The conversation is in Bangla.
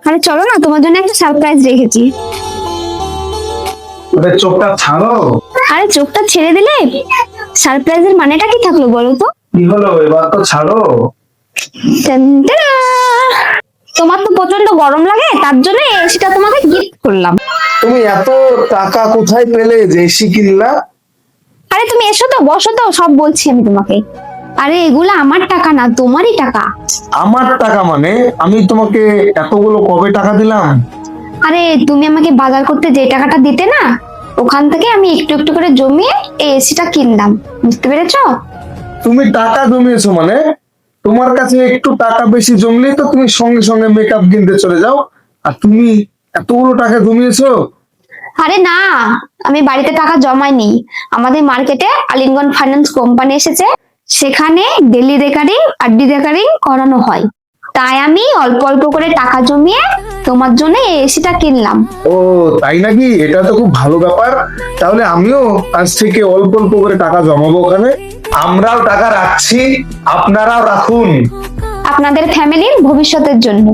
আরে চলো না, তোমার জন্য একটা সারপ্রাইজ রেখেছি। চোখটা ছাড়ো। আরে চোখটা ছেড়ে দিলে সারপ্রাইজের মানেটা কি থাকলো বলো তো? কি হলো, এবার তো ছাড়ো। টানটানা! তোমার তো প্রচন্ড গরম লাগে, তার জন্য এসিটা তোমাকে গিফট করলাম। তুমি এত টাকা কোথায় পেলে যে এসি কিনলা? আরে তুমি এসো তো, বসো তো, সব বলছি আমি তোমাকে। আরে এগুলো আমার টাকা না, তোমারই টাকা। আমার টাকা মানে? আমি তোমাকে এতগুলো কবে টাকা দিলাম? আরে তুমি আমাকে বাজার করতে যে টাকাটা দিতে না, ওখান থেকে আমি একটু একটু করে জমিয়ে এই এসিটা কিনলাম। বুঝতে পেরেছো? তুমি টাকা জমিয়েছো মানে? তোমার কাছে একটু টাকা বেশি জমলেই তো তুমি সঙ্গে সঙ্গে মেকআপ কিনতে চলে যাও, আর তুমি এতগুলো টাকা জমিয়েছো? আরে না, আমি বাড়িতে টাকা জমাইনি। আমাদের মার্কেটে আলিঙ্গন ফাইন্যান্স কোম্পানি এসেছে, সেখানে ডেলি রেকারিং আরডি রেকারিং করানো হয়। তাই আমি অল্প অল্প করে টাকা জমিয়ে তোমার জন্য এই এসিটা কিনলাম। ও তাই নাকি? এটা তো খুব ভালো ব্যাপার। তাহলে আমিও আজ থেকে অল্প অল্প করে টাকা জমাবো ওখানে। আমরাও টাকা রাখছি, আপনারাও রাখুন। আপনাদের ফ্যামিলির ভবিষ্যতের জন্য।